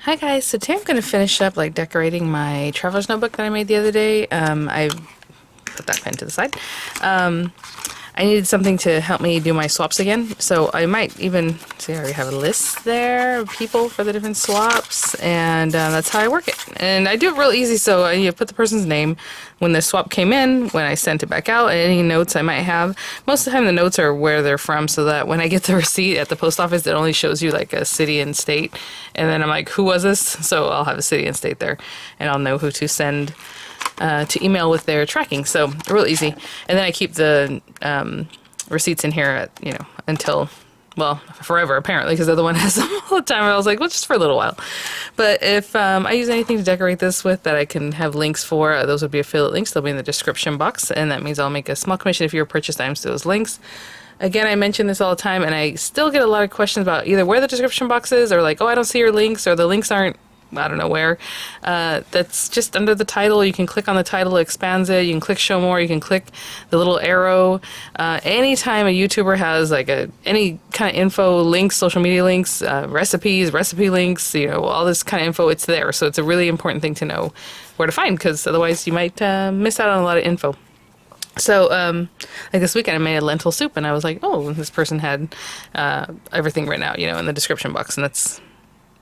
Hi guys, so today I'm going to finish up like decorating my traveler's notebook that I made the other day. I put that pen to the side. I needed something to help me do my swaps again, so I might even, see I already have a list there of people for the different swaps, and that's how I work it. And I do it real easy, so you put the person's name, when the swap came in, when I sent it back out, and any notes I might have. Most of the time the notes are where they're from, so that when I get the receipt at the post office, it only shows you like a city and state, and then I'm like, who was this? So I'll have a city and state there, and I'll know who to send to email with their tracking. So real easy. And then I keep the receipts in here at, until, well, forever apparently, because the other one has them all the time. I was like, well, just for a little while. But if I use anything to decorate this with that I can have links for, those would be affiliate links. They'll be in the description box, and that means I'll make a small commission if you purchase items to those links. Again, I mention this all the time, and I still get a lot of questions about either where the description box is, or like, oh, I don't see your links, or the links aren't, I don't know where. That's just under the title. You can click on the title, it expands it. You can click show more. You can click the little arrow. Anytime a YouTuber has like any kind of info, links, social media links, recipes, recipe links, all this kind of info, it's there. So it's a really important thing to know where to find, because otherwise you might miss out on a lot of info. So, like this weekend I made a lentil soup, and I was like, oh, this person had everything written out, in the description box, and that's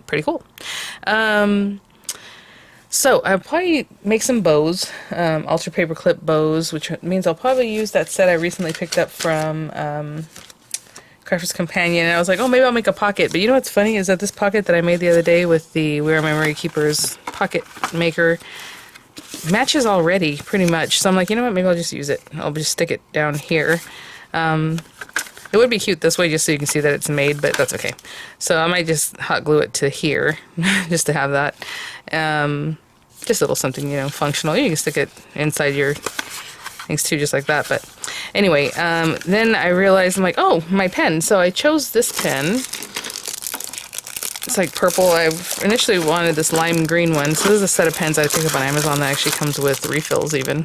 pretty cool. So I'll probably make some bows, ultra paperclip bows, which means I'll probably use that set I recently picked up from Crafter's Companion. And I was like, oh, maybe I'll make a pocket. But you know what's funny is that this pocket that I made the other day with the We Are Memory Keepers pocket maker matches already pretty much. So I'm like, you know what, maybe I'll just use it. I'll just stick it down here. It would be cute this way just so you can see that it's made, but that's okay. So I might just hot glue it to here just to have that. Just a little something, functional. You can stick it inside your things too, just like that. But anyway, then I realized, I'm like, oh, my pen. So I chose this pen. It's like purple. I initially wanted this lime green one. So this is a set of pens I picked up on Amazon that actually comes with refills even.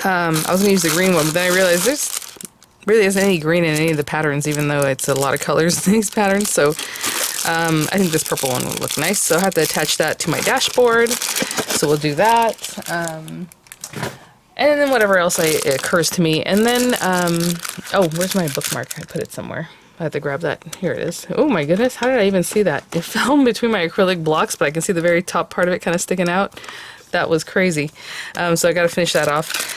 I was going to use the green one, but then I realized there's really isn't any green in any of the patterns, even though it's a lot of colors in these patterns. So I think this purple one would look nice. So I have to attach that to my dashboard. So we'll do that. And then whatever else occurs to me. And then, oh, where's my bookmark? I put it somewhere. I have to grab that. Here it is. Oh my goodness, how did I even see that? It fell in between my acrylic blocks, but I can see the very top part of it kind of sticking out. That was crazy. So I got to finish that off.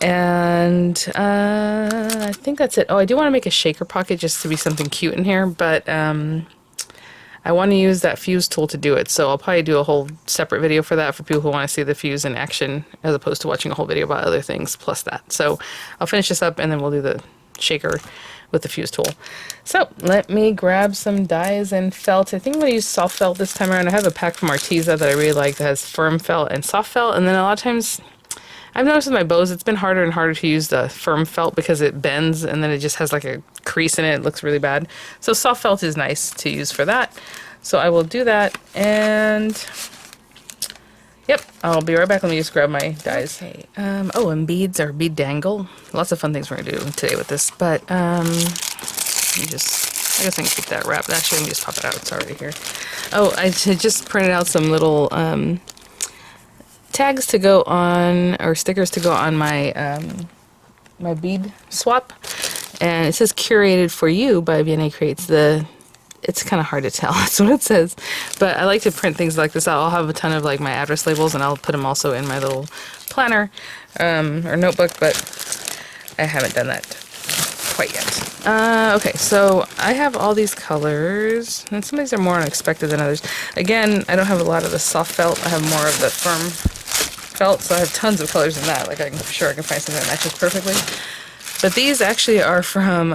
And I think that's it. Oh, I do want to make a shaker pocket just to be something cute in here, but I want to use that fuse tool to do it. So I'll probably do a whole separate video for that for people who want to see the fuse in action, as opposed to watching a whole video about other things plus that. So I'll finish this up and then we'll do the shaker with the fuse tool. So let me grab some dies and felt. I think I'm going to use soft felt this time around. I have a pack from Arteza that I really like that has firm felt and soft felt, and then a lot of times I've noticed with my bows it's been harder and harder to use the firm felt because it bends and then it just has like a crease in it. It looks really bad. So soft felt is nice to use for that. So I will do that, and yep, I'll be right back. Let me just grab my dies. Okay. Oh, and beads or bead dangle. Lots of fun things we're going to do today with this, but let me just, I guess I can keep that wrapped. Actually, let me just pop it out. It's already here. Oh, I just printed out some little tags to go on, or stickers to go on my my bead swap, and it says curated for you by VianneyCreates. It's kind of hard to tell, that's what it says, but I like to print things like this out. I'll have a ton of like my address labels, and I'll put them also in my little planner or notebook, but I haven't done that quite yet. Okay, so I have all these colors, and some of these are more unexpected than others. Again, I don't have a lot of the soft felt. I have more of the firm felt, so I have tons of colors in that. Like I'm sure I can find something that matches perfectly. But these actually are from,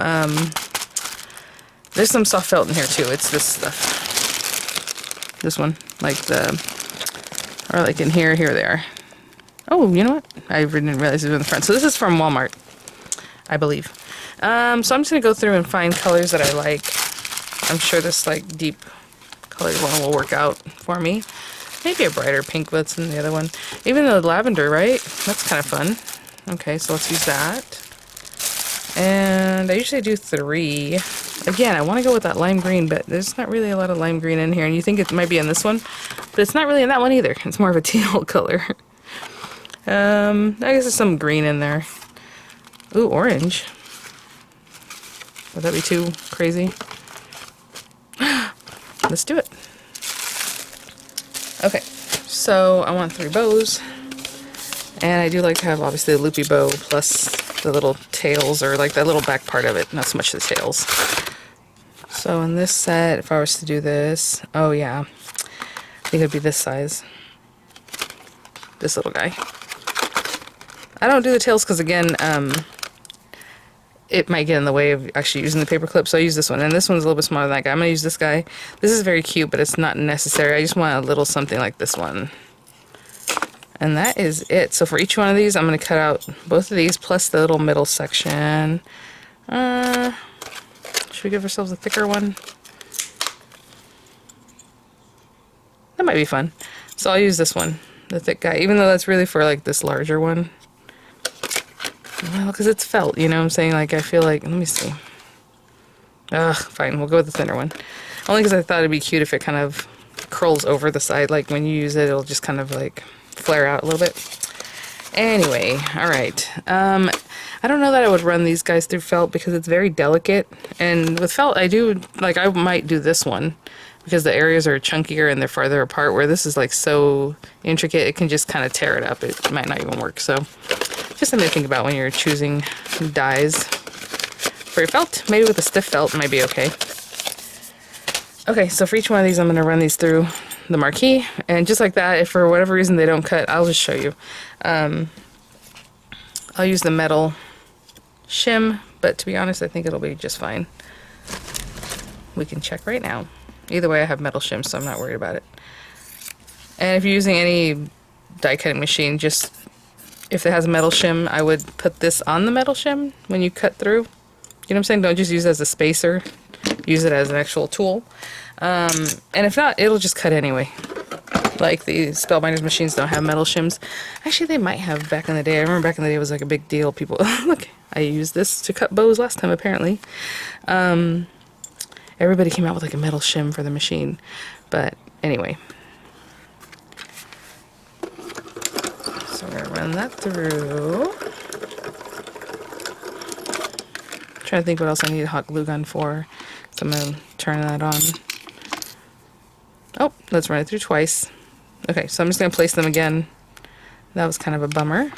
there's some soft felt in here too. It's this stuff. This one, or like in here they are. Oh, you know what? I didn't realize it was in the front. So this is from Walmart, I believe. So I'm just gonna go through and find colors that I like. I'm sure this like deep colored one will work out for me. Maybe a brighter pink that's in the other one. Even the lavender, right? That's kind of fun. Okay, so let's use that. And I usually do 3. I again, I want to go with that lime green, but there's not really a lot of lime green in here, and you think it might be in this one, but it's not really in that one either. It's more of a teal color. I guess there's some green in there. Ooh, orange. Would that be too crazy? Let's do it. Okay, so I want 3 bows. And I do like to have, obviously, the loopy bow plus the little tails, or like that little back part of it, not so much the tails. So in this set, if I was to do this, oh yeah, I think it'd be this size. This little guy. I don't do the tails because, again, it might get in the way of actually using the paper clip, so I use this one. And this one's a little bit smaller than that guy. I'm going to use this guy. This is very cute, but it's not necessary. I just want a little something like this one. And that is it. So for each one of these, I'm going to cut out both of these plus the little middle section. Should we give ourselves a thicker one? That might be fun. So I'll use this one, the thick guy, even though that's really for like this larger one. Well, because it's felt, you know what I'm saying? Like, I feel like, let me see. Ugh, fine, we'll go with the thinner one. Only because I thought it'd be cute if it kind of curls over the side. Like, when you use it, it'll just kind of like flare out a little bit. Anyway, alright. I don't know that I would run these guys through felt because it's very delicate. And with felt, I do, like, I might do this one because the areas are chunkier and they're farther apart, where this is like so intricate, it can just kind of tear it up. It might not even work. So just something to think about when you're choosing dies for your felt. Maybe with a stiff felt might be okay. Okay, so for each one of these, I'm going to run these through the marquee, and just like that, if for whatever reason they don't cut, I'll just show you. I'll use the metal shim, but to be honest, I think it'll be just fine. We can check right now. Either way, I have metal shim, so I'm not worried about it. And if you're using any die cutting machine, just if it has a metal shim, I would put this on the metal shim when you cut through. You know what I'm saying? Don't just use it as a spacer. Use it as an actual tool. And if not, it'll just cut anyway. Like, the Spellbinders machines don't have metal shims. Actually, they might have back in the day. I remember back in the day it was like a big deal. People, look, I used this to cut bows last time, apparently. Everybody came out with like a metal shim for the machine. But anyway. So we're gonna run that through. Trying to think what else I need a hot glue gun for. So I'm gonna turn that on. Oh, let's run it through twice. Okay, so I'm just gonna place them again. That was kind of a bummer.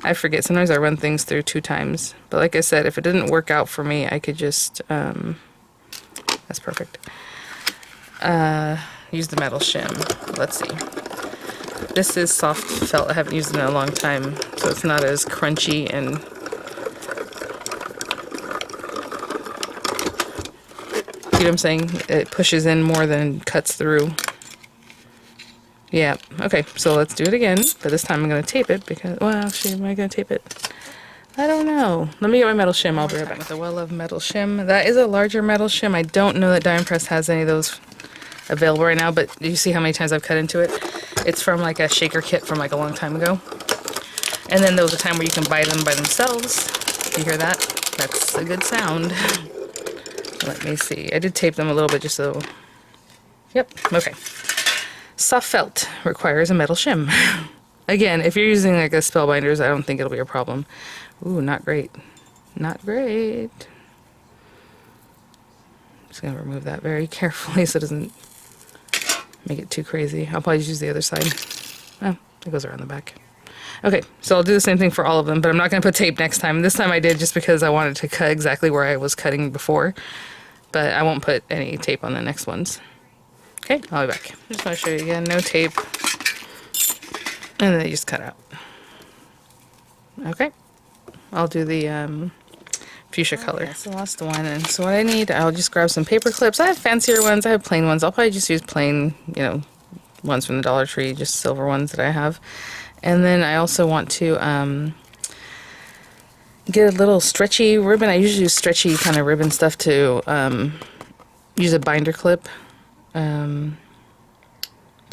I forget, sometimes I run things through 2 times. But like I said, if it didn't work out for me, I could just, that's perfect. Use the metal shim. Let's see. This is soft felt. I haven't used it in a long time, so it's not as crunchy and you know what I'm saying? It pushes in more than cuts through. Yeah, okay, so let's do it again, but this time I'm going to tape it because, well, actually, am I going to tape it? I don't know. Let me get my metal shim. I'll be right back with the well-loved metal shim. That is a larger metal shim. I don't know that Diamond Press has any of those available right now, but you see how many times I've cut into it? It's from like a shaker kit from like a long time ago. And then there was a time where you can buy them by themselves. You hear that? That's a good sound. Let me see. I did tape them a little bit just so... Yep, okay. Soft felt requires a metal shim. Again, if you're using like a Spellbinders, I don't think it'll be a problem. Ooh, not great. Not great. Just gonna remove that very carefully so it doesn't make it too crazy. I'll probably just use the other side. Oh, it goes around the back. Okay, so I'll do the same thing for all of them, but I'm not gonna put tape next time. This time I did just because I wanted to cut exactly where I was cutting before. But I won't put any tape on the next ones. Okay, I'll be back. I just want to show you again, no tape. And then you just cut out. Okay, I'll do the fuchsia color. That's the last one. And so what I need, I'll just grab some paper clips. I have fancier ones, I have plain ones. I'll probably just use plain, you know, ones from the Dollar Tree, just silver ones that I have. And then I also want to get a little stretchy ribbon. I usually use stretchy kind of ribbon stuff to use a binder clip to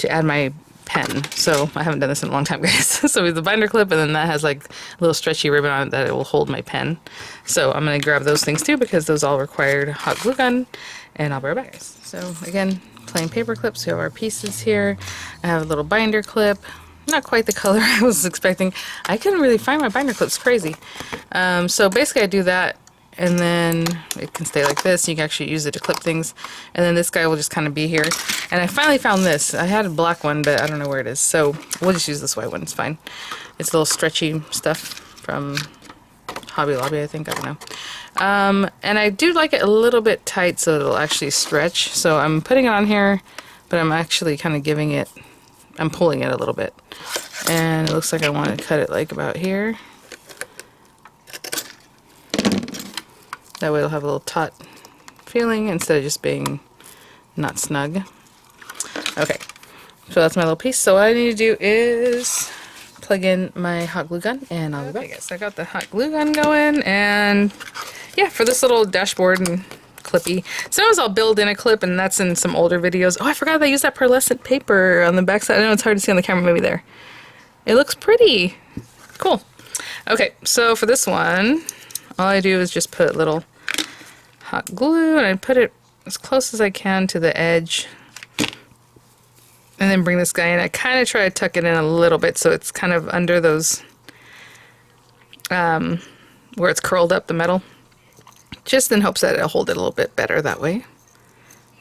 add my pen. So I haven't done this in a long time, guys. So it's the binder clip, and then that has like a little stretchy ribbon on it that it will hold my pen. So I'm gonna grab those things too because those all required hot glue gun, and I'll be right back, guys. So again, plain paper clips. We have our pieces here. I have a little binder clip. Not quite the color I was expecting. I couldn't really find my binder clips. Crazy. So basically I do that, and then it can stay like this. You can actually use it to clip things, and then this guy will just kind of be here. And I finally found this. I had a black one, but I don't know where it is, so we'll just use this white one. It's fine. It's a little stretchy stuff from Hobby Lobby, I think. I don't know. And I do like it a little bit tight so it'll actually stretch. So I'm putting it on here, but I'm actually kind of giving it, I'm pulling it a little bit. And it looks like I want to cut it like about here. That way it'll have a little taut feeling instead of just being not snug. Okay, so that's my little piece. So what I need to do is plug in my hot glue gun, and I'll be back. I guess I got the hot glue gun going, and yeah, for this little dashboard and clippy. Sometimes I'll build in a clip, and that's in some older videos. Oh, I forgot I used that pearlescent paper on the back side. I know it's hard to see on the camera, maybe there. It looks pretty. Cool. Okay, so for this one, all I do is just put a little hot glue, and I put it as close as I can to the edge, and then bring this guy in. I kind of try to tuck it in a little bit so it's kind of under those where it's curled up, the metal, just in hopes that it'll hold it a little bit better that way,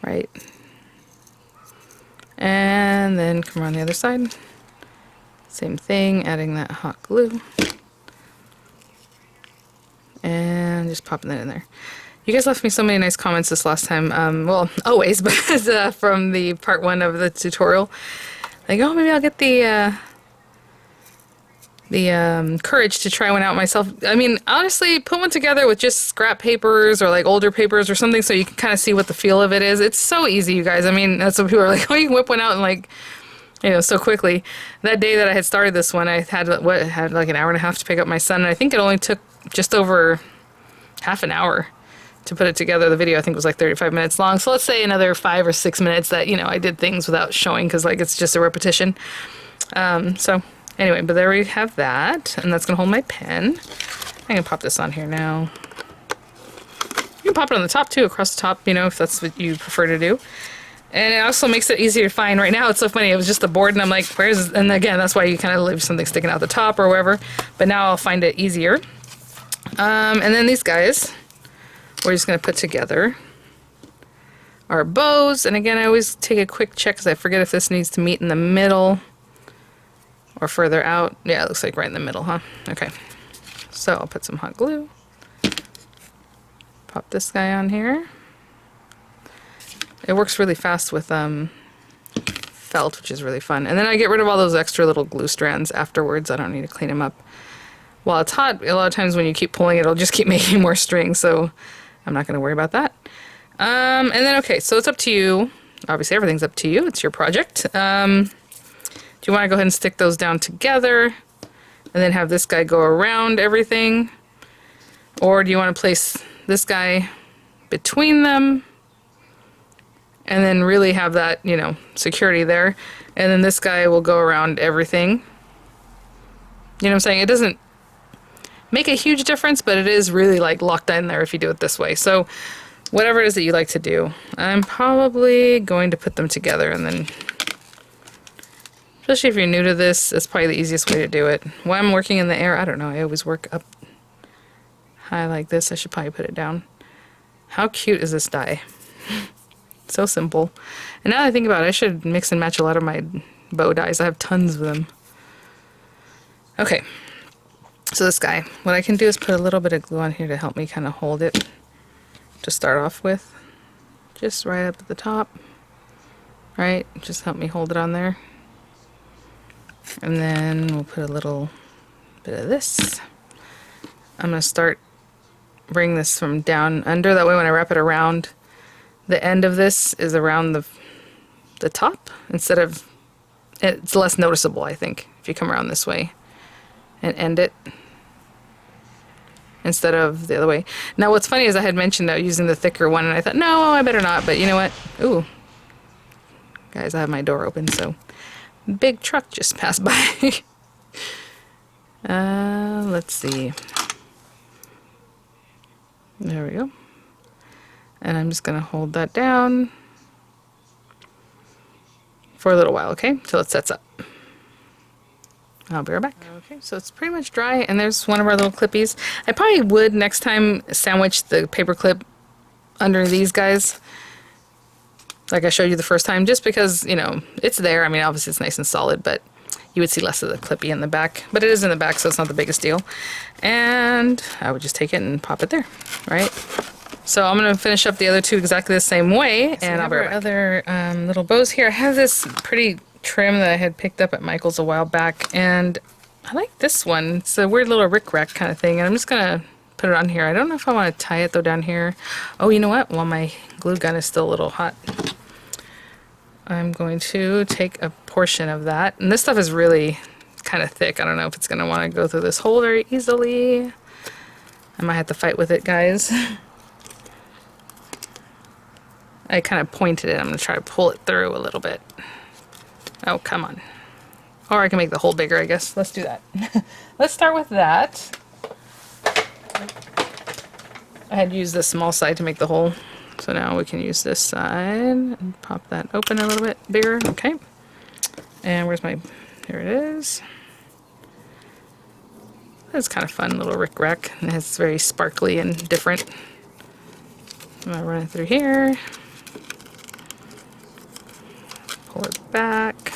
right? And then come around the other side, same thing, adding that hot glue and just popping that in there. You guys left me so many nice comments this last time. Well, always, but from the part 1 of the tutorial. Like, oh, maybe I'll get the courage to try one out myself. I mean, honestly, put one together with just scrap papers or like older papers or something so you can kind of see what the feel of it is. It's so easy, you guys. I mean, that's what people are like, oh, you can whip one out and like, you know, so quickly. That day that I had started this one, I had like an hour and a half to pick up my son, and I think it only took just over half an hour to put it together. The video I think was like 35 minutes long, so let's say another 5 or 6 minutes that, you know, I did things without showing because like it's just a repetition. So anyway, but there we have that, and that's gonna hold my pen. I can pop this on here now. You can pop it on the top too, across the top, you know, if that's what you prefer to do. And it also makes it easier to find. Right now it's so funny, it was just the board and I'm like, where's, and again, that's why you kind of leave something sticking out the top or wherever, but now I'll find it easier. And then these guys, we're just going to put together our bows. And again, I always take a quick check because I forget if this needs to meet in the middle or further out. Yeah, it looks like right in the middle, huh? Okay. So I'll put some hot glue. Pop this guy on here. It works really fast with felt, which is really fun. And then I get rid of all those extra little glue strands afterwards. I don't need to clean them up. While it's hot, a lot of times when you keep pulling it, it'll just keep making more string, so I'm not going to worry about that. And then, okay, so it's up to you. Obviously, everything's up to you. It's your project. Do you want to go ahead and stick those down together and then have this guy go around everything? Or do you want to place this guy between them and then really have that, you know, security there? And then this guy will go around everything. You know what I'm saying? It doesn't make a huge difference, but it is really like locked in there if you do it this way. So whatever it is that you like to do, I'm probably going to put them together, and then, especially if you're new to this, it's probably the easiest way to do it. While I'm working in the air, I don't know, I always work up high like this. I should probably put it down. How cute is this die? So simple. And now that I think about it, I should mix and match a lot of my bow dies. I have tons of them. Okay. So this guy, what I can do is put a little bit of glue on here to help me kind of hold it to start off with. Just right up at the top. Right? Just help me hold it on there. And then we'll put a little bit of this. I'm going to start bring this from down under. That way when I wrap it around, the end of this is around the top instead of, it's less noticeable, I think, if you come around this way and end it instead of the other way. Now what's funny is I had mentioned using the thicker one, and I thought, no, I better not, but you know what? Ooh, guys, I have my door open, so big truck just passed by. Let's see. There we go. And I'm just gonna hold that down for a little while, okay? Till it sets up. I'll be right back. Okay, so it's pretty much dry, and there's one of our little clippies. I probably would next time sandwich the paper clip under these guys, like I showed you the first time, just because, you know, it's there. I mean, obviously it's nice and solid, but you would see less of the clippy in the back. But it is in the back, so it's not the biggest deal. And I would just take it and pop it there, right? So I'm going to finish up the other two exactly the same way, and I'll be right back. Other little bows here. I have this pretty trim that I had picked up at Michael's a while back, and I like this one. It's a weird little rickrack kind of thing, and I'm just going to put it on here. I don't know if I want to tie it though down here. Oh, you know what? While my glue gun is still a little hot, I'm going to take a portion of that, and this stuff is really kind of thick. I don't know if it's going to want to go through this hole very easily. I might have to fight with it, guys. I kind of pointed it. I'm going to try to pull it through a little bit. Oh, come on. Or I can make the hole bigger, I guess. Let's do that. Let's start with that. I had used the small side to make the hole, so now we can use this side and pop that open a little bit bigger. Okay. And where's my... Here it is. It's kind of fun, little rickrack. And it's very sparkly and different. I'm going to run it through here. Pull it back.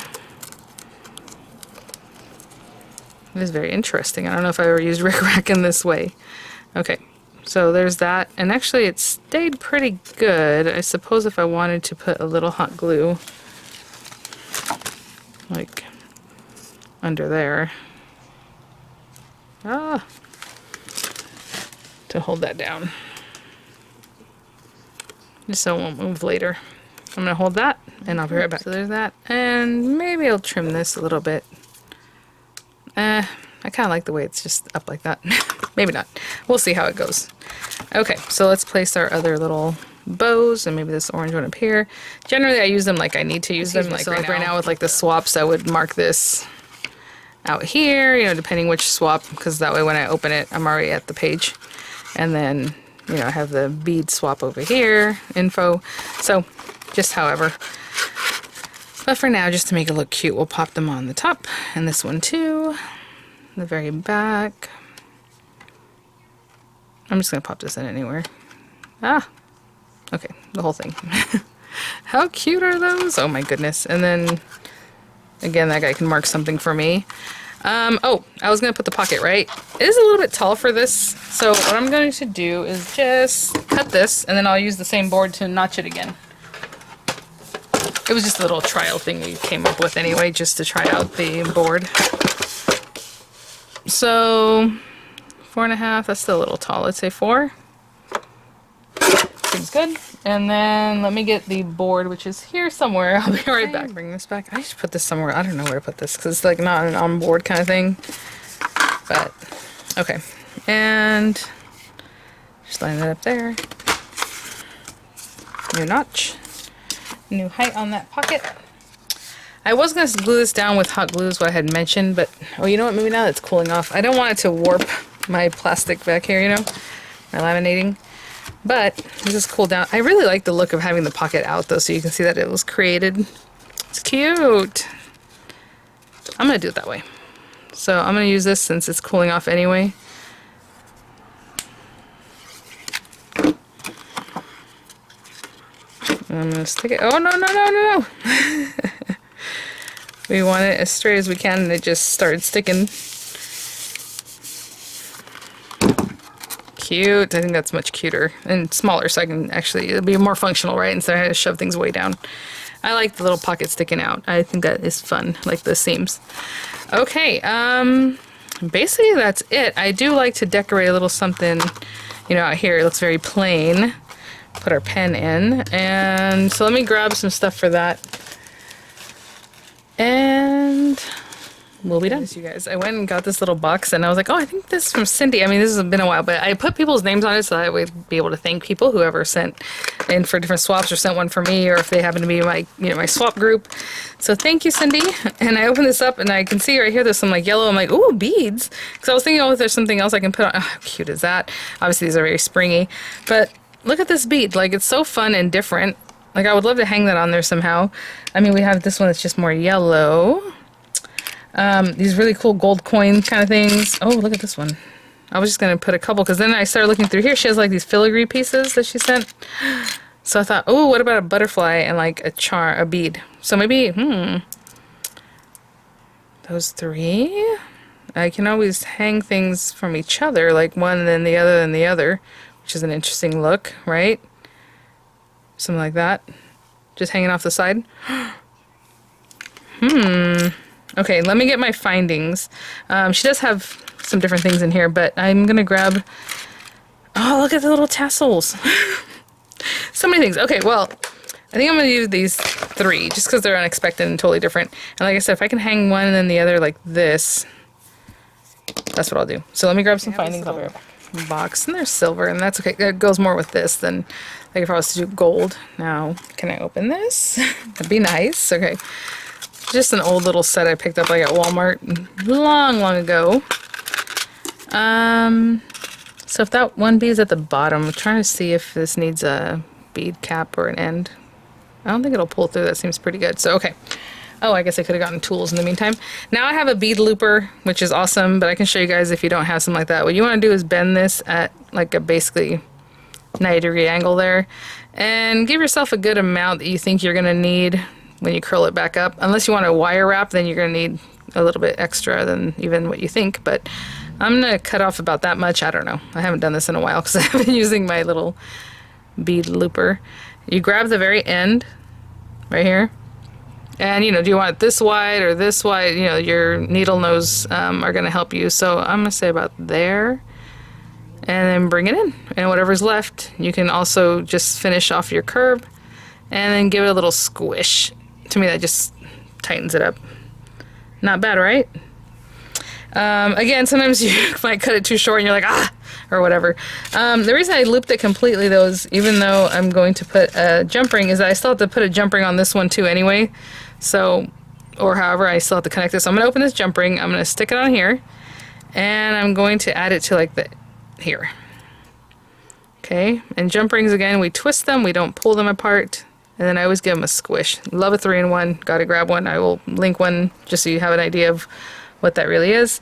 It is very interesting. I don't know if I ever used rickrack in this way. Okay, so there's that. And actually it stayed pretty good. I suppose if I wanted to put a little hot glue, like under there, to hold that down, just so it won't move later. I'm gonna hold that and I'll be right back. So there's that, and maybe I'll trim this a little bit. I kind of like the way it's just up like that. Maybe not. We'll see how it goes. Okay, so let's place our other little bows, and maybe this orange one up here. Generally, I use them like I need to use them. Like right now with like the swaps, I would mark this out here, you know, depending which swap, because that way when I open it, I'm already at the page. And then, you know, I have the bead swap over here, info. So, just however. But for now, just to make it look cute, we'll pop them on the top, and this one too, the very back. I'm just gonna pop this in anywhere. Ah, okay, the whole thing. How cute are those? Oh my goodness. And then, again, that guy can mark something for me. Oh, I was gonna put the pocket, right? It is a little bit tall for this, so what I'm going to do is just cut this, and then I'll use the same board to notch it again. It was just a little trial thing we came up with anyway, just to try out the board. So, 4.5, that's still a little tall. Let's say 4. Seems good. And then let me get the board, which is here somewhere. I'll be right back. Bring this back. I should put this somewhere. I don't know where to put this, because it's like not an on-board kind of thing. But, okay. And just line that up there. New notch. New height on that pocket. I was going to glue this down with hot glue is what I had mentioned, but oh, you know what, maybe now it's cooling off. I don't want it to warp my plastic back here, you know, my laminating, but this is cooled down. I really like the look of having the pocket out though, so you can see that it was created. It's cute. I'm going to do it that way. So I'm going to use this since it's cooling off anyway. I'm going to stick it. Oh, no, no, no, no, no. We want it as straight as we can, and it just started sticking. Cute. I think that's much cuter and smaller, so I can actually, it'll be more functional, right? Instead of having to shove things way down. I like the little pocket sticking out. I think that is fun, like the seams. Okay, basically that's it. I do like to decorate a little something, you know, out here. It looks very plain. Put our pen in, and so let me grab some stuff for that. And we'll be done. You guys, I went and got this little box and I was like, oh, I think this is from Cindy. I mean, this has been a while, but I put people's names on it so that I would be able to thank people, whoever sent in for different swaps or sent one for me, or if they happen to be my, you know, my swap group. So thank you, Cindy. And I opened this up and I can see right here there's some like yellow. I'm like, ooh, beads. Because I was thinking, oh, if there's something else I can put on. Oh, how cute is that? Obviously, these are very springy. But look at this bead. Like, it's so fun and different. Like, I would love to hang that on there somehow. I mean, we have this one that's just more yellow. These really cool gold coin kind of things. Oh, look at this one. I was just going to put a couple, because then I started looking through here. She has like these filigree pieces that she sent. So I thought, oh, what about a butterfly and like a bead? So maybe, those three. I can always hang things from each other, like one and then the other and the other, which is an interesting look, right? Something like that. Just hanging off the side. Okay, let me get my findings. She does have some different things in here, but I'm gonna grab... Oh, look at the little tassels. So many things. Okay, well, I think I'm gonna use these three, just because they're unexpected and totally different. And like I said, if I can hang one and then the other like this, that's what I'll do. So let me grab some findings. I'll be right back. Box, and there's silver, and that's okay. It goes more with this than like if I was to do gold. Now, can I open this? That'd be nice. Okay. Just an old little set I picked up like at Walmart long ago. So if that one bead is at the bottom, I'm trying to see if this needs a bead cap or an end. I don't think it'll pull through. That seems pretty good. So, okay. Oh, I guess I could have gotten tools in the meantime. Now I have a bead looper, which is awesome, but I can show you guys if you don't have something like that. What you want to do is bend this at like a basically 90-degree angle there, and give yourself a good amount that you think you're going to need when you curl it back up. Unless you want to wire wrap, then you're going to need a little bit extra than even what you think, but I'm going to cut off about that much. I don't know. I haven't done this in a while because I've been using my little bead looper. You grab the very end right here, and you know, do you want it this wide or this wide? You know, your needle nose are going to help you. So I'm going to say about there, and then bring it in, and whatever's left you can also just finish off your curve and then give it a little squish. To me, that just tightens it up. Not bad, right? Again, sometimes you might cut it too short and you're like, ah, or whatever. The reason I looped it completely though is, even though I'm going to put a jump ring, is that I still have to put a jump ring on this one too anyway. So, or however, I still have to connect this. So I'm going to open this jump ring, I'm going to stick it on here, and I'm going to add it to like the, here. Okay, and jump rings, again, we twist them, we don't pull them apart, and then I always give them a squish. Love a 3-in-1, gotta grab one. I will link one just so you have an idea of what that really is.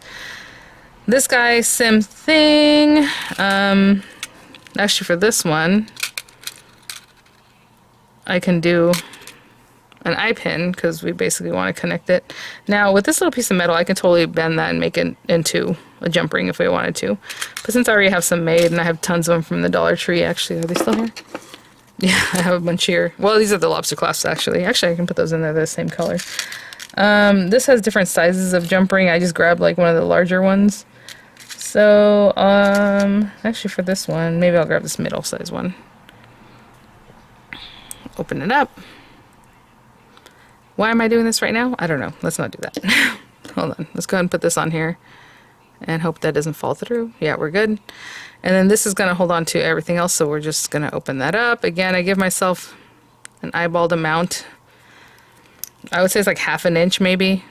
This guy, same thing. Actually for this one, I can do an eye pin because we basically want to connect it. Now with this little piece of metal, I can totally bend that and make it into a jump ring if we wanted to. But since I already have some made, and I have tons of them from the Dollar Tree, actually, are they still here? Yeah, I have a bunch here. Well, these are the lobster clasps, actually. Actually, I can put those in there, they're the same color. This has different sizes of jump ring. I just grabbed like one of the larger ones. So, actually for this one, maybe I'll grab this middle size one. Open it up. Why am I doing this right now? I don't know. Let's not do that. Hold on. Let's go ahead and put this on here and hope that doesn't fall through. Yeah, we're good. And then this is going to hold on to everything else, so we're just going to open that up. Again, I give myself an eyeballed amount. I would say it's like 1/2 inch maybe.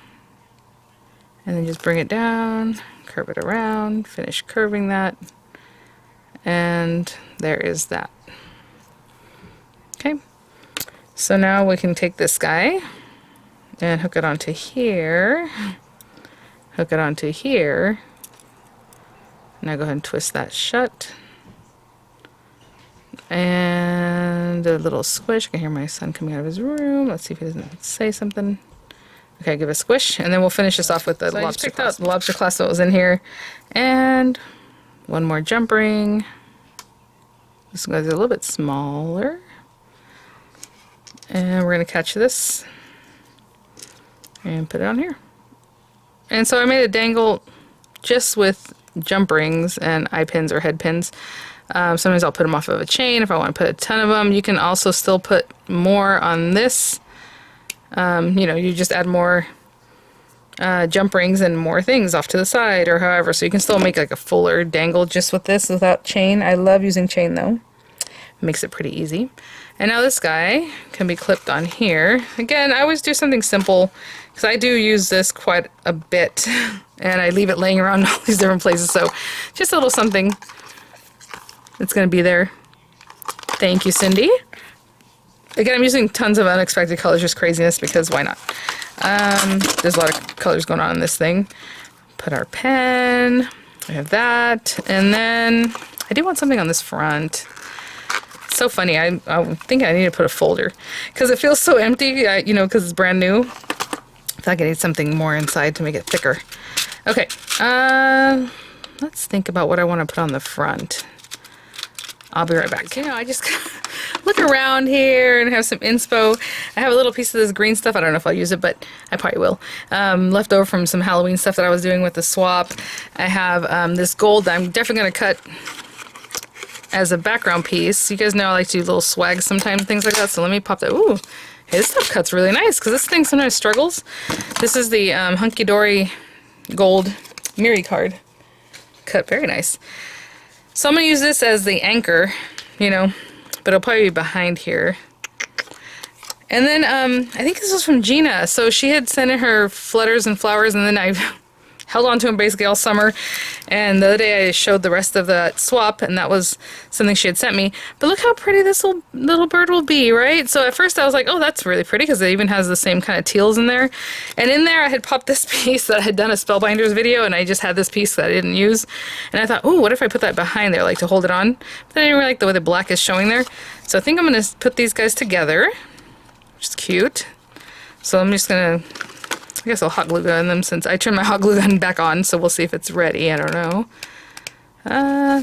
And then just bring it down, curve it around, finish curving that. And there is that. Okay. So now we can take this guy and hook it onto here. Hook it onto here. Now go ahead and twist that shut. And a little squish. I can hear my son coming out of his room. Let's see if he doesn't say something. Okay, give it a squish, and then we'll finish this off with the lobster clasp. The lobster clasp that was in here. And one more jump ring. This guy's a little bit smaller. And we're going to catch this and put it on here. And so I made a dangle just with jump rings and eye pins or head pins. Sometimes I'll put them off of a chain if I want to put a ton of them. You can also still put more on this. You know, you just add more jump rings and more things off to the side or however. So you can still make like a fuller dangle just with this without chain. I love using chain though. Makes it pretty easy. And now this guy can be clipped on here. Again, I always do something simple because I do use this quite a bit and I leave it laying around in all these different places. So just a little something that's going to be there. Thank you, Cindy. Again, I'm using tons of unexpected colors, just craziness, because why not? There's a lot of colors going on in this thing. Put our pen. I have that. And then I do want something on this front. It's so funny. I think I need to put a folder because it feels so empty, you know, because it's brand new. I feel like I need something more inside to make it thicker. Okay. Let's think about what I want to put on the front. I'll be right back. You know, I just look around here and have some inspo. I have a little piece of this green stuff. I don't know if I'll use it, but I probably will. Left over from some Halloween stuff that I was doing with the swap. I have this gold that I'm definitely going to cut as a background piece. You guys know I like to do little swags sometimes, things like that. So let me pop that. Ooh, hey, this stuff cuts really nice because this thing sometimes struggles. This is the Hunky Dory gold Miri card. Cut very nice. So I'm going to use this as the anchor, you know, but it'll probably be behind here. And then I think this was from Gina. So she had sent in her flutters and flowers, and then I held on to them basically all summer. And the other day I showed the rest of that swap, and that was something she had sent me. But look how pretty this little bird will be, right? So at first I was like, oh, that's really pretty, because it even has the same kind of teals in there. And in there I had popped this piece that I had done a Spellbinders video, and I just had this piece that I didn't use. And I thought, oh, what if I put that behind there, like to hold it on? But I didn't really like the way the black is showing there. So I think I'm going to put these guys together, which is cute. So I'm just going to, I guess I'll hot glue gun them since I turned my hot glue gun back on, so we'll see if it's ready. I don't know.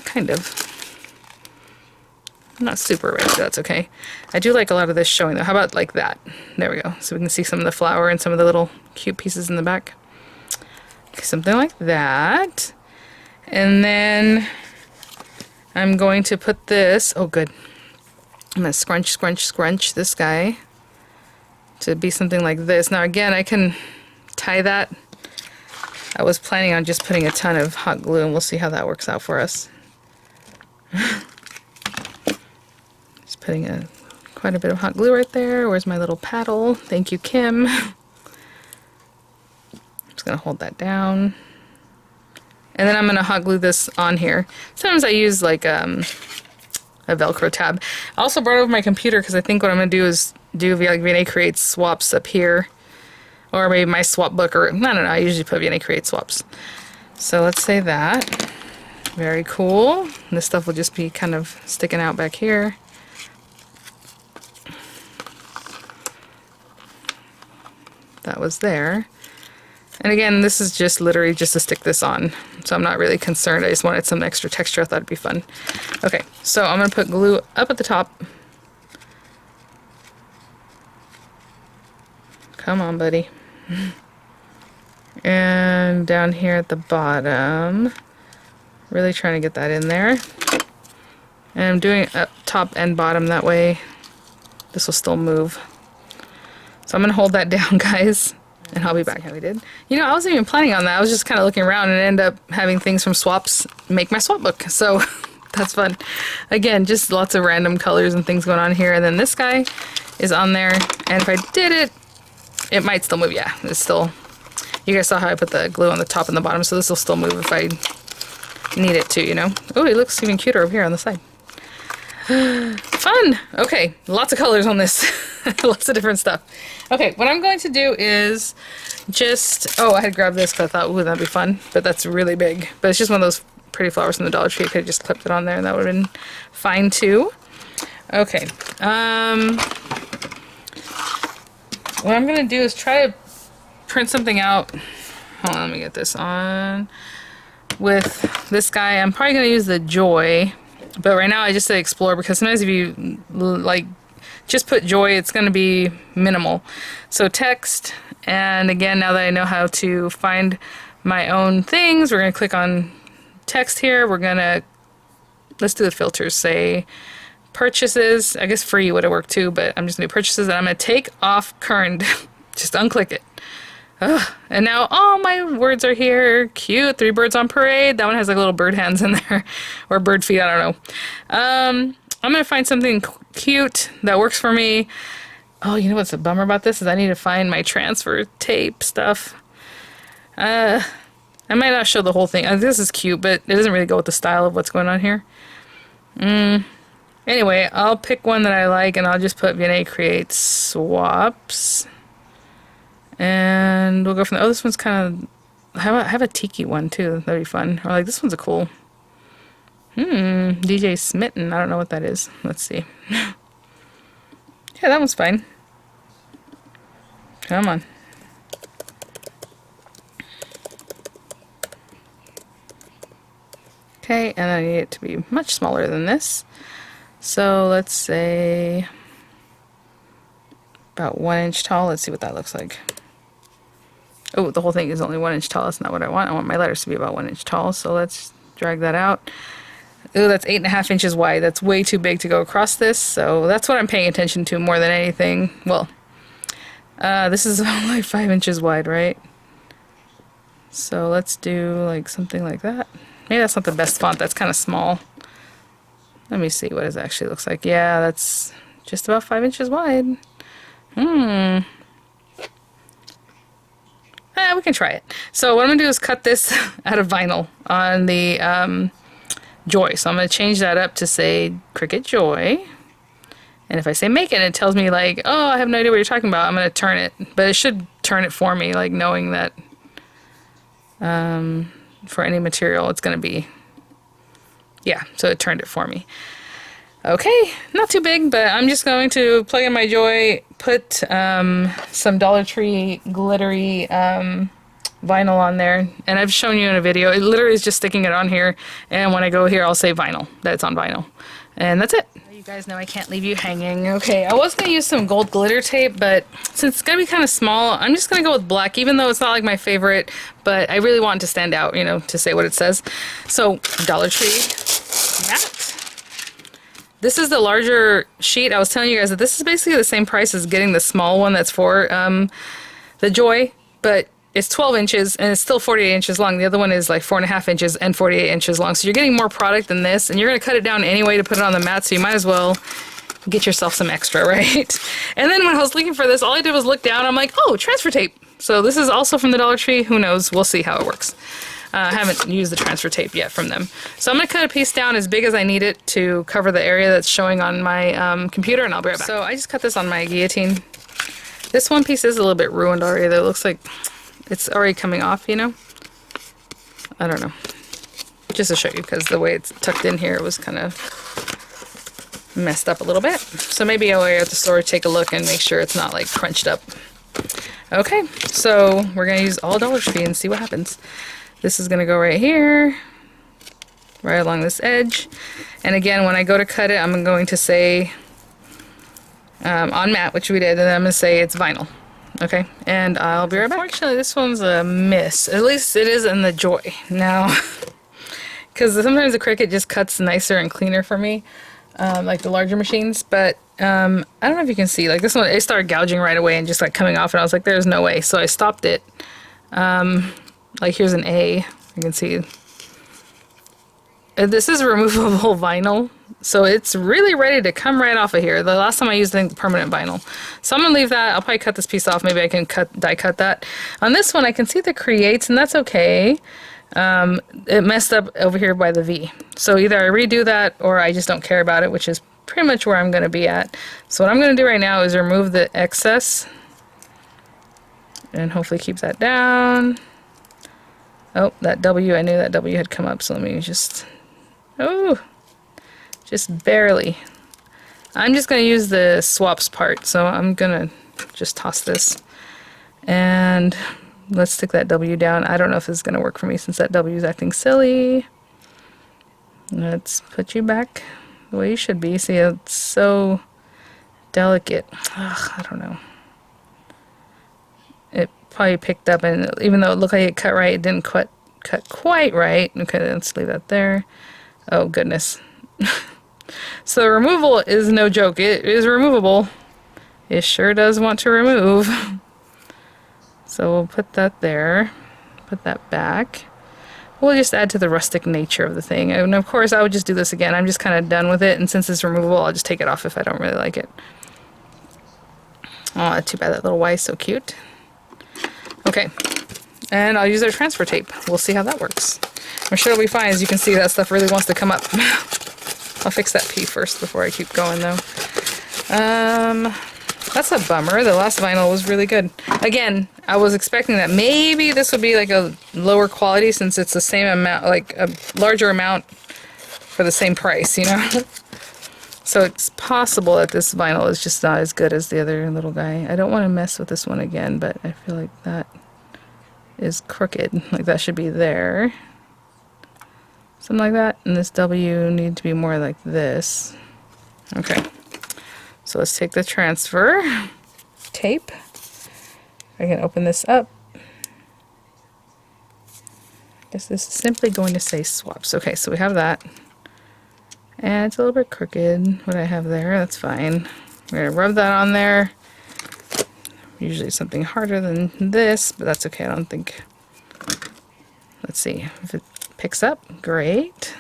Kind of. Not super ready, but that's okay. I do like a lot of this showing though. How about like that? There we go. So we can see some of the flower and some of the little cute pieces in the back. Okay, something like that. And then I'm going to put this, oh good. I'm going to scrunch, scrunch, scrunch this guy to be something like this. Now again, I can tie that. I was planning on just putting a ton of hot glue, and we'll see how that works out for us. Just putting quite a bit of hot glue right there. Where's my little paddle? Thank you, Kim. I'm just gonna hold that down. And then I'm gonna hot glue this on here. Sometimes I use like a Velcro tab. I also brought over my computer because I think what I'm gonna do is do like VianneyCreates swaps up here. Or maybe my swap book, or I don't know, I usually put VianneyCreates swaps. So let's say that. Very cool. And this stuff will just be kind of sticking out back here. That was there. And again, this is just literally just to stick this on. So I'm not really concerned. I just wanted some extra texture. I thought it'd be fun. Okay, so I'm going to put glue up at the top. Come on, buddy. And down here at the bottom, really trying to get that in there. And I'm doing it up top and bottom, that way this will still move. So I'm gonna hold that down, guys, and I'll be back. How we did. You know, I wasn't even planning on that. I was just kind of looking around and ended up having things from swaps make my swap book. So that's fun. Again, just lots of random colors and things going on here. And then this guy is on there. And if I did it, it might still move. Yeah, it's still, you guys saw how I put the glue on the top and the bottom, so this will still move if I need it to, you know. Oh, it looks even cuter over here on the side. Fun! Okay, lots of colors on this. Lots of different stuff. Okay, what I'm going to do is just, oh, I had grabbed this because I thought, ooh, that'd be fun, but that's really big. But it's just one of those pretty flowers from the Dollar Tree. I could have just clipped it on there and that would have been fine too. Okay, what I'm going to do is try to print something out. Hold on, let me get this on. With this guy, I'm probably going to use the Joy. But right now I just say Explore because sometimes if you like just put Joy, it's going to be minimal. So text, and again, now that I know how to find my own things, we're going to click on text here. We're going to, let's do the filters. Say purchases. I guess free would have worked too, but I'm just going to do purchases, and I'm going to take off current. Just unclick it. Ugh. And now all my words are here. Cute. 3 birds on parade. That one has like little bird hands in there. Or bird feet, I don't know. I'm going to find something cute that works for me. Oh, you know what's a bummer about this is I need to find my transfer tape stuff. I might not show the whole thing. This is cute, but it doesn't really go with the style of what's going on here. Anyway, I'll pick one that I like and I'll just put VianneyCreates swaps. And we'll go from there. Oh, this one's kind of... I have a tiki one too. That'd be fun. Or like, this one's a cool... DJ Smitten. I don't know what that is. Let's see. Yeah, that one's fine. Come on. Okay, and I need it to be much smaller than this. So let's say about 1 inch tall. Let's see what that looks like. Oh, the whole thing is only 1 inch tall. That's not what I want. I want my letters to be about 1 inch tall. So let's drag that out. Oh, that's 8.5 inches wide. That's way too big to go across this. So that's what I'm paying attention to more than anything. Well, this is only 5 inches wide, right? So let's do like something like that. Maybe that's not the best font. That's kind of small. Let me see what it actually looks like. Yeah, that's just about 5 inches wide. We can try it. So what I'm gonna do is cut this out of vinyl on the Joy. So I'm gonna change that up to say Cricut Joy. And if I say make it, it tells me like, oh, I have no idea what you're talking about. I'm gonna turn it, but it should turn it for me, like knowing that for any material it's gonna be, yeah, so it turned it for me. Okay, not too big, but I'm just going to plug in my Joy, put some Dollar Tree glittery vinyl on there, and I've shown you in a video. It literally is just sticking it on here, and when I go here I'll say vinyl, that it's on vinyl, and that's it. You guys know I can't leave you hanging. Okay, I was going to use some gold glitter tape, but since it's going to be kind of small, I'm just going to go with black, even though it's not like my favorite, but I really want it to stand out, you know, to say what it says. So, Dollar Tree matte. This is the larger sheet. I was telling you guys that this is basically the same price as getting the small one that's for the Joy, but it's 12 inches and it's still 48 inches long. The other one is like 4.5 inches and 48 inches long. So you're getting more product than this, and you're going to cut it down anyway to put it on the mat, so you might as well get yourself some extra, right? And then when I was looking for this, all I did was look down. I'm like, oh, transfer tape. So this is also from the Dollar Tree. Who knows? We'll see how it works. I haven't used the transfer tape yet from them. So I'm going to cut a piece down as big as I need it to cover the area that's showing on my computer, and I'll be right back. So I just cut this on my guillotine. This one piece is a little bit ruined already. It looks like it's already coming off, you know? I don't know. Just to show you, because the way it's tucked in here, it was kind of messed up a little bit. So maybe I'll go at the store, take a look, and make sure it's not like crunched up. Okay, so we're going to use all Dollar Tree and see what happens. This is going to go right here, right along this edge. And again, when I go to cut it, I'm going to say on matte, which we did, and then I'm going to say it's vinyl. Okay, and I'll be right back. Unfortunately, this one's a miss. At least it is in the Joy. Now, because sometimes the Cricut just cuts nicer and cleaner for me, like the larger machines. But I don't know if you can see, like this one, it started gouging right away and just like coming off, and I was like, there's no way. So I stopped it. Like here's an A, you can see. This is removable vinyl, so it's really ready to come right off of here. The last time I used, I think, permanent vinyl. So I'm gonna leave that. I'll probably cut this piece off. Maybe I can die cut that. On this one, I can see the creates, and that's okay. It messed up over here by the V. So either I redo that, or I just don't care about it, which is pretty much where I'm gonna be at. So what I'm gonna do right now is remove the excess, and hopefully keep that down. Oh, that W, I knew that W had come up, so let me just, oh, just barely. I'm just going to use the swaps part, so I'm going to just toss this. And let's stick that W down. I don't know if this is going to work for me since that W is acting silly. Let's put you back the way you should be. See, it's so delicate. Ugh, I don't know. It probably picked up, and even though it looked like it cut right, it didn't cut quite right. Okay, let's leave that there. Oh goodness. So the removal is no joke. It is removable. It sure does want to remove. So we'll put that there, put that back. We'll just add to the rustic nature of the thing. And of course I would just do this again. I'm just kind of done with it, and since it's removable, I'll just take it off if I don't really like it. Oh, too bad that little Y is so cute. Okay, and I'll use our transfer tape. We'll see how that works. I'm sure it'll be fine. As you can see, that stuff really wants to come up. I'll fix that P first before I keep going though. That's a bummer. The last vinyl was really good. Again, I was expecting that maybe this would be like a lower quality since it's the same amount, like a larger amount for the same price, you know? So it's possible that this vinyl is just not as good as the other little guy. I don't want to mess with this one again, but I feel like that is crooked. Like that should be there. Something like that. And this W need to be more like this. Okay. So let's take the transfer tape. I can open this up. I guess this is simply going to say swaps. Okay, so we have that. And it's a little bit crooked, what I have there. That's fine. We're going to rub that on there. Usually something harder than this, but that's okay. I don't think... Let's see. If it picks up, great.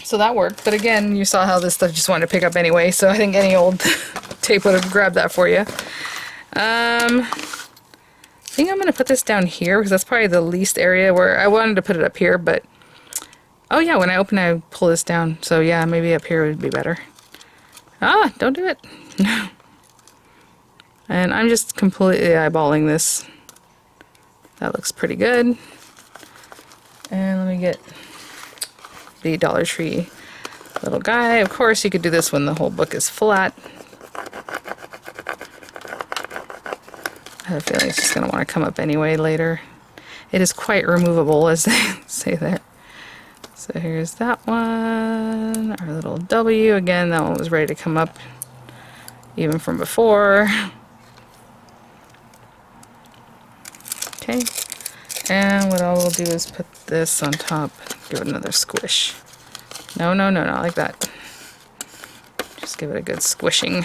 So that worked, but again, you saw how this stuff just wanted to pick up anyway, so I think any old tape would have grabbed that for you. I think I'm going to put this down here, because that's probably the least area where I wanted to put it up here, but... Oh yeah, when I open I pull this down, so yeah, maybe up here would be better. Ah, don't do it! And I'm just completely eyeballing this. That looks pretty good. And let me get the Dollar Tree little guy. Of course, you could do this when the whole book is flat. I have a feeling it's just going to want to come up anyway later. It is quite removable, as they say there. So here's that one. Our little W. Again, that one was ready to come up even from before. Okay. And what I will do is put this on top, give it another squish. No, no, no, not like that. Just give it a good squishing.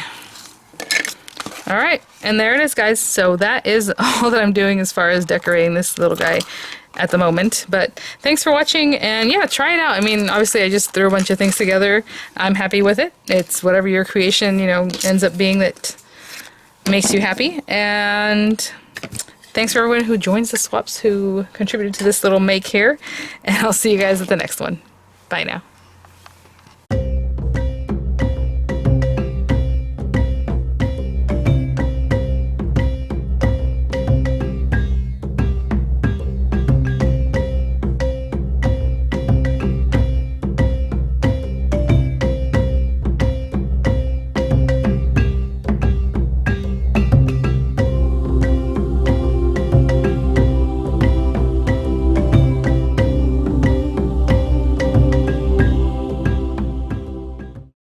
Alright, and there it is, guys. So that is all that I'm doing as far as decorating this little guy at the moment. But thanks for watching, and yeah, try it out. I mean, obviously I just threw a bunch of things together. I'm happy with it. It's whatever your creation, you know, ends up being that makes you happy. And thanks for everyone who joins the swaps, who contributed to this little make here, and I'll see you guys at the next one. Bye now.